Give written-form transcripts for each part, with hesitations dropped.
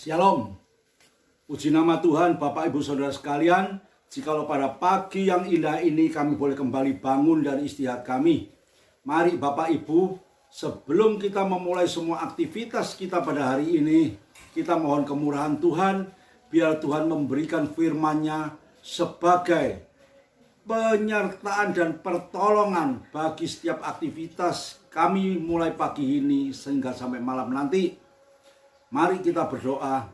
Shalom. Puji nama Tuhan, Bapak Ibu Saudara sekalian. Jikalau pada pagi yang indah ini kami boleh kembali bangun dari istirahat kami. Mari Bapak Ibu, sebelum kita memulai semua aktivitas kita pada hari ini, kita mohon kemurahan Tuhan, biar Tuhan memberikan firman-Nya sebagai penyertaan dan pertolongan bagi setiap aktivitas kami mulai pagi ini sehingga sampai malam nanti. Mari kita berdoa.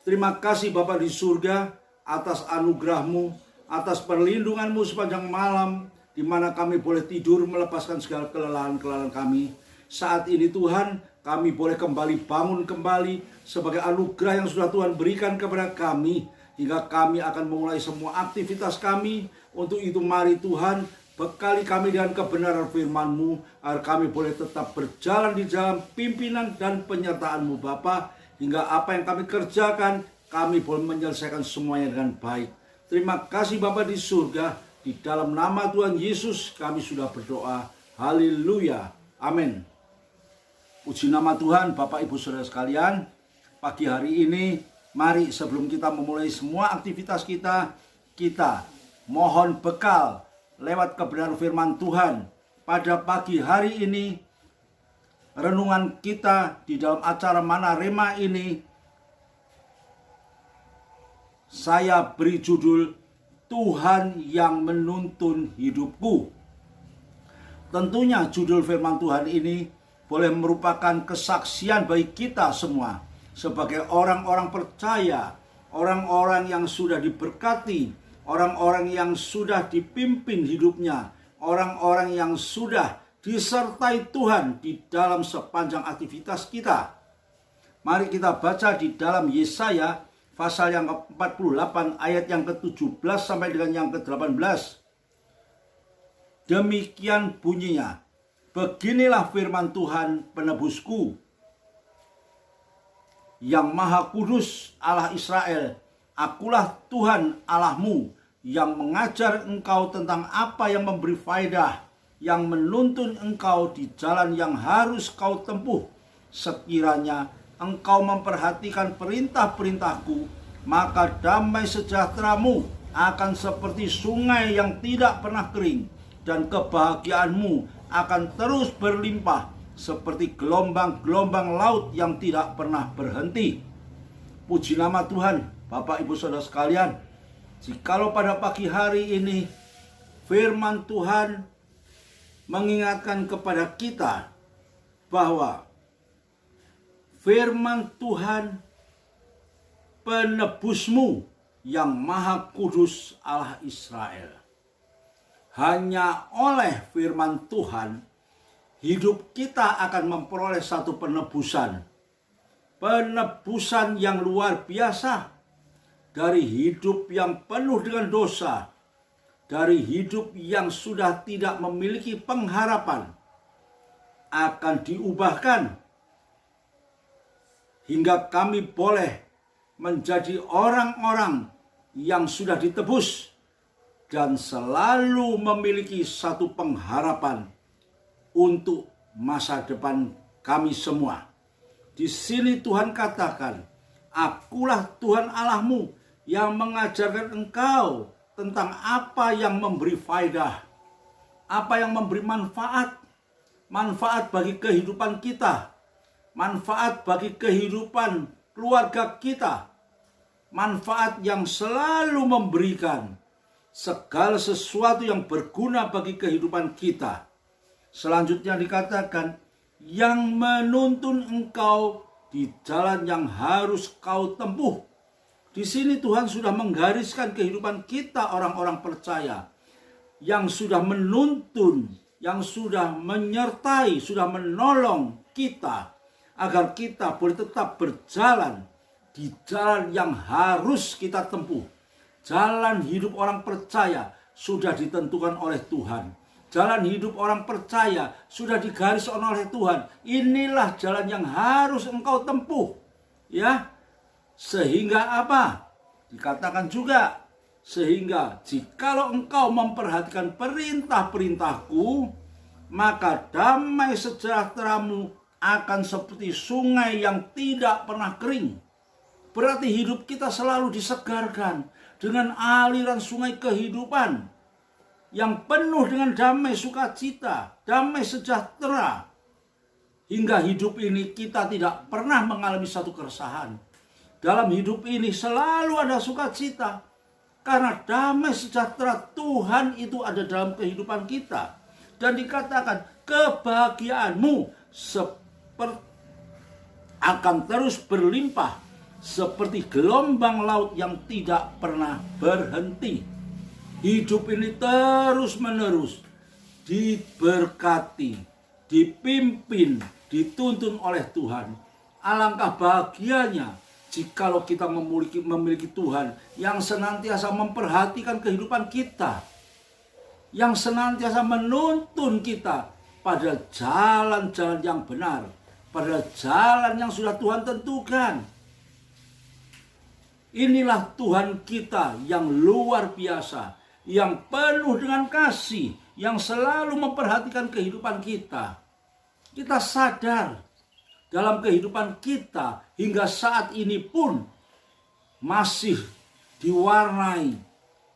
Terima kasih Bapa di surga atas anugerah-Mu, atas perlindungan-Mu sepanjang malam, di mana kami boleh tidur melepaskan segala kelelahan-kelelahan kami. Saat ini Tuhan, kami boleh kembali bangun kembali sebagai anugerah yang sudah Tuhan berikan kepada kami, hingga kami akan memulai semua aktivitas kami. Untuk itu mari Tuhan, bekali kami dengan kebenaran firman-Mu, agar kami boleh tetap berjalan di dalam pimpinan dan penyertaan-Mu Bapa, hingga apa yang kami kerjakan, kami boleh menyelesaikan semuanya dengan baik. Terima kasih Bapa di surga, di dalam nama Tuhan Yesus kami sudah berdoa. Haleluya. Amin. Puji nama Tuhan, Bapak Ibu Saudara sekalian. Pagi hari ini, mari sebelum kita memulai semua aktivitas kita, kita mohon bekal lewat kebenaran firman Tuhan. Pada pagi hari ini, renungan kita di dalam acara Mana Rema ini, saya beri judul Tuhan yang menuntun hidupku. Tentunya judul firman Tuhan ini boleh merupakan kesaksian bagi kita semua sebagai orang-orang percaya, orang-orang yang sudah diberkati, orang-orang yang sudah dipimpin hidupnya, orang-orang yang sudah disertai Tuhan di dalam sepanjang aktivitas kita. Mari kita baca di dalam Yesaya pasal yang ke-48 ayat yang ke-17 sampai dengan yang ke-18. Demikian bunyinya, beginilah firman Tuhan penebusku, yang Maha Kudus Allah Israel, akulah Tuhan Allahmu, yang mengajar engkau tentang apa yang memberi faedah, yang menuntun engkau di jalan yang harus kau tempuh. Sekiranya engkau memperhatikan perintah-perintahku, maka damai sejahteramu akan seperti sungai yang tidak pernah kering, dan kebahagiaanmu akan terus berlimpah seperti gelombang-gelombang laut yang tidak pernah berhenti. Puji nama Tuhan, Bapak Ibu Saudara sekalian. Jikalau pada pagi hari ini firman Tuhan mengingatkan kepada kita bahwa firman Tuhan penebusmu yang Maha Kudus Allah Israel. Hanya oleh firman Tuhan hidup kita akan memperoleh satu penebusan. Penebusan yang luar biasa dari hidup yang penuh dengan dosa, dari hidup yang sudah tidak memiliki pengharapan, akan diubahkan hingga kami boleh menjadi orang-orang yang sudah ditebus dan selalu memiliki satu pengharapan untuk masa depan kami semua. Di sini Tuhan katakan, akulah Tuhan Allahmu yang mengajarkan engkau tentang apa yang memberi faedah, apa yang memberi manfaat, manfaat bagi kehidupan kita, manfaat bagi kehidupan keluarga kita, manfaat yang selalu memberikan segala sesuatu yang berguna bagi kehidupan kita. Selanjutnya dikatakan, yang menuntun engkau di jalan yang harus kau tempuh. Di sini Tuhan sudah menggariskan kehidupan kita orang-orang percaya yang sudah menuntun, yang sudah menyertai, sudah menolong kita agar kita boleh tetap berjalan di jalan yang harus kita tempuh. Jalan hidup orang percaya sudah ditentukan oleh Tuhan. Jalan hidup orang percaya sudah digariskan oleh Tuhan. Inilah jalan yang harus engkau tempuh. Ya. Sehingga apa? Dikatakan juga, sehingga jikalau engkau memperhatikan perintah-perintahku, maka damai sejahteramu akan seperti sungai yang tidak pernah kering. berarti hidup kita selalu disegarkan dengan aliran sungai kehidupan yang penuh dengan damai sukacita, damai sejahtera. Hingga hidup ini kita tidak pernah mengalami satu keresahan. Dalam hidup ini selalu ada sukacita. Karena damai sejahtera Tuhan itu ada dalam kehidupan kita. Dan dikatakan kebahagiaanmu akan terus berlimpah seperti gelombang laut yang tidak pernah berhenti. Hidup ini terus menerus diberkati, dipimpin, dituntun oleh Tuhan. Alangkah bahagianya jikalau kita memiliki Tuhan yang senantiasa memperhatikan kehidupan kita, yang senantiasa menuntun kita pada jalan-jalan yang benar, pada jalan yang sudah Tuhan tentukan. Inilah Tuhan kita yang luar biasa, yang penuh dengan kasih, yang selalu memperhatikan kehidupan kita. Kita sadar dalam kehidupan kita hingga saat ini pun masih diwarnai,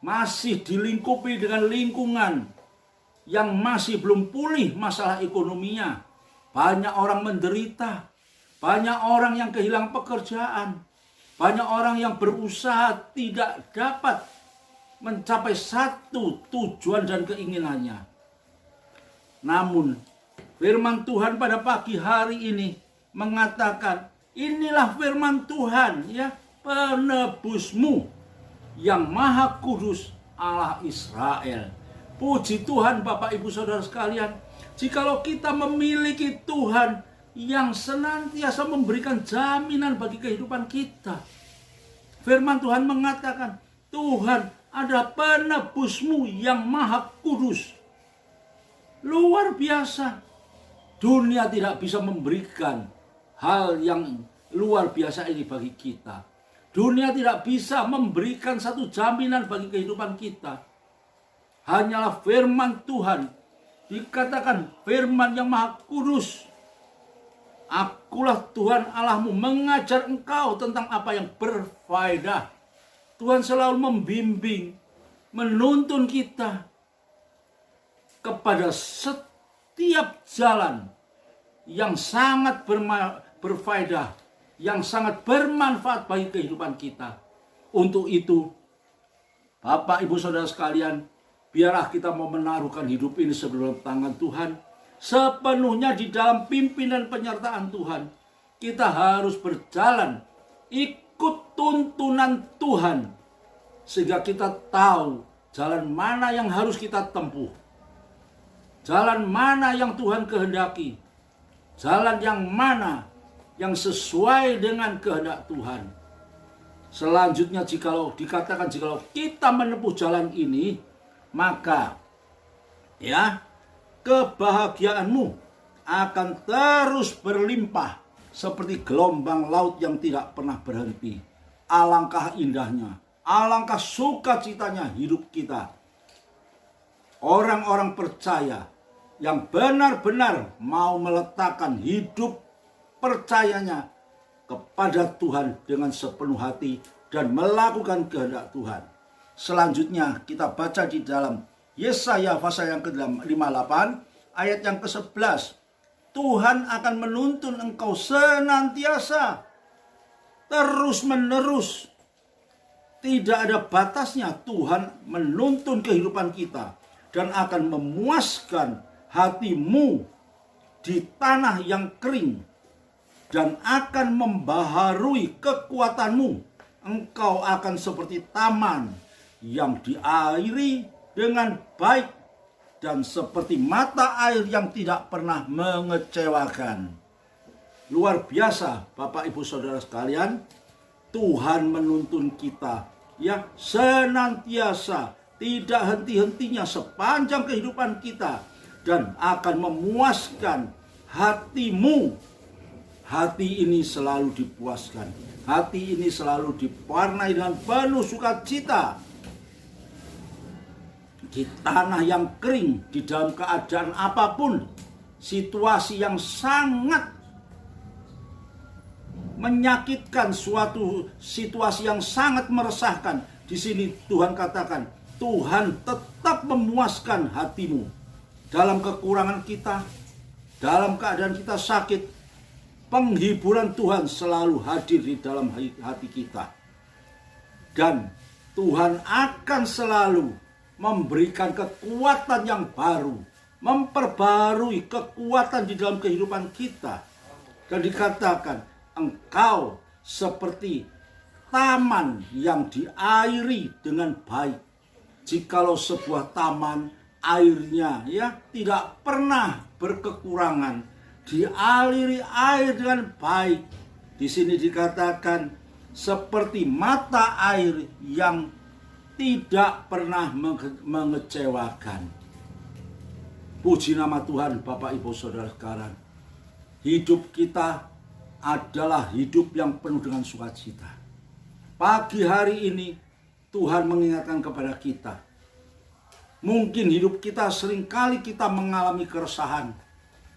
masih dilingkupi dengan lingkungan yang masih belum pulih masalah ekonominya. Banyak orang menderita, banyak orang yang kehilangan pekerjaan, banyak orang yang berusaha tidak dapat mencapai satu tujuan dan keinginannya. Namun firman Tuhan pada pagi hari ini mengatakan, inilah firman Tuhan, ya, penebusmu yang maha kudus, Allah Israel. Puji Tuhan Bapak Ibu Saudara sekalian, jikalau kita memiliki Tuhan yang senantiasa memberikan jaminan bagi kehidupan kita. Firman Tuhan mengatakan, Tuhan ada penebusmu yang maha kudus. Luar biasa. Dunia tidak bisa memberikan hal yang luar biasa ini bagi kita. Dunia tidak bisa memberikan satu jaminan bagi kehidupan kita. Hanyalah firman Tuhan. Dikatakan firman yang maha kudus. Akulah Tuhan Allahmu, mengajar engkau tentang apa yang berfaedah. Tuhan selalu membimbing, menuntun kita kepada setiap jalan yang sangat berfaedah, yang sangat bermanfaat bagi kehidupan kita. Untuk itu, Bapak Ibu Saudara sekalian, biarlah kita mau menaruhkan hidup ini sebelum tangan Tuhan, sepenuhnya di dalam pimpinan penyertaan Tuhan. Kita harus berjalan ikut tuntunan Tuhan, sehingga kita tahu jalan mana yang harus kita tempuh, jalan mana yang Tuhan kehendaki, jalan yang mana yang sesuai dengan kehendak Tuhan. Selanjutnya, jikalau kita menempuh jalan ini, maka ya, kebahagiaanmu akan terus berlimpah seperti gelombang laut yang tidak pernah berhenti. Alangkah indahnya, alangkah sukacitanya hidup kita. Orang-orang percaya yang benar-benar mau meletakkan hidup percayanya kepada Tuhan dengan sepenuh hati dan melakukan kehendak Tuhan. Selanjutnya kita baca di dalam Yesaya pasal yang ke-58 ayat yang ke-11. Tuhan akan menuntun engkau senantiasa, terus menerus. Tidak ada batasnya Tuhan menuntun kehidupan kita dan akan memuaskan hatimu di tanah yang kering dan akan membaharui kekuatanmu. Engkau akan seperti taman yang diairi dengan baik dan seperti mata air yang tidak pernah mengecewakan. Luar biasa Bapak Ibu Saudara sekalian, Tuhan menuntun kita ya senantiasa, tidak henti-hentinya sepanjang kehidupan kita, dan akan memuaskan hatimu. Hati ini selalu dipuaskan, hati ini selalu diwarnai dengan penuh sukacita. Di tanah yang kering, di dalam keadaan apapun, situasi yang sangat menyakitkan, suatu situasi yang sangat meresahkan. Di sini Tuhan katakan, Tuhan tetap memuaskan hatimu. Dalam kekurangan kita, dalam keadaan kita sakit, penghiburan Tuhan selalu hadir di dalam hati kita. Dan Tuhan akan selalu memberikan kekuatan yang baru, memperbarui kekuatan di dalam kehidupan kita. Dan dikatakan, engkau seperti taman yang diairi dengan baik. Jikalau sebuah taman airnya tidak pernah berkekurangan, dialiri air dengan baik. Di sini dikatakan seperti mata air yang tidak pernah mengecewakan. Puji nama Tuhan, Bapak Ibu Saudara sekalian. Hidup kita adalah hidup yang penuh dengan sukacita. Pagi hari ini Tuhan mengingatkan kepada kita. Mungkin hidup kita seringkali kita mengalami keresahan.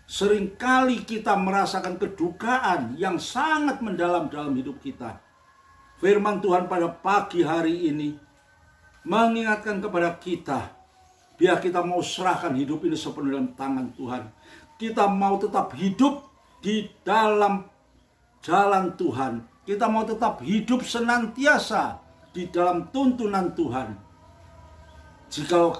Seringkali kita merasakan kedukaan yang sangat mendalam dalam hidup kita. Firman Tuhan pada pagi hari ini mengingatkan kepada kita, biar kita mau serahkan hidup ini sepenuhnya dalam tangan Tuhan. Kita mau tetap hidup di dalam jalan Tuhan. Kita mau tetap hidup senantiasa di dalam tuntunan Tuhan. Jikalau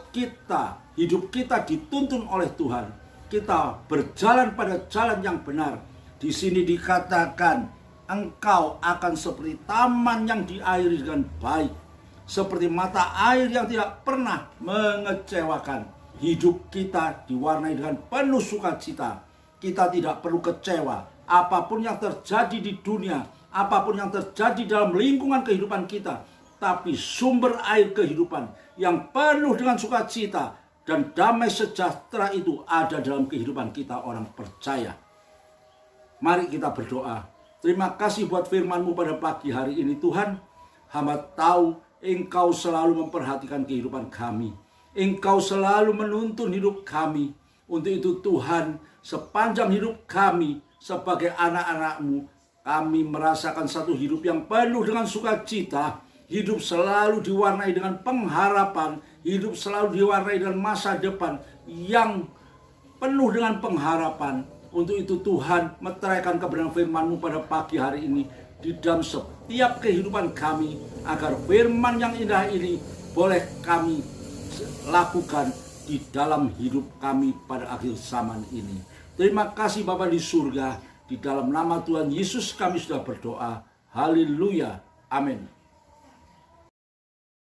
hidup kita dituntun oleh Tuhan, kita berjalan pada jalan yang benar. Di sini dikatakan, engkau akan seperti taman yang diairi dengan baik, seperti mata air yang tidak pernah mengecewakan. Hidup kita diwarnai dengan penuh sukacita. Kita tidak perlu kecewa. Apapun yang terjadi di dunia, apapun yang terjadi dalam lingkungan kehidupan kita, tapi sumber air kehidupan yang penuh dengan sukacita dan damai sejahtera itu ada dalam kehidupan kita orang percaya. Mari kita berdoa. Terima kasih buat firman-Mu pada pagi hari ini Tuhan. Hamba tahu Engkau selalu memperhatikan kehidupan kami. Engkau selalu menuntun hidup kami. Untuk itu Tuhan, sepanjang hidup kami sebagai anak-anak-Mu, kami merasakan satu hidup yang penuh dengan sukacita. Hidup selalu diwarnai dengan pengharapan. Hidup selalu diwarnai dengan masa depan yang penuh dengan pengharapan. Untuk itu Tuhan, meteraikan kebenaran firman-Mu pada pagi hari ini di dalam setiap kehidupan kami, agar firman yang indah ini boleh kami lakukan di dalam hidup kami pada akhir zaman ini. Terima kasih Bapa di surga. Di dalam nama Tuhan Yesus kami sudah berdoa. Haleluya. Amin.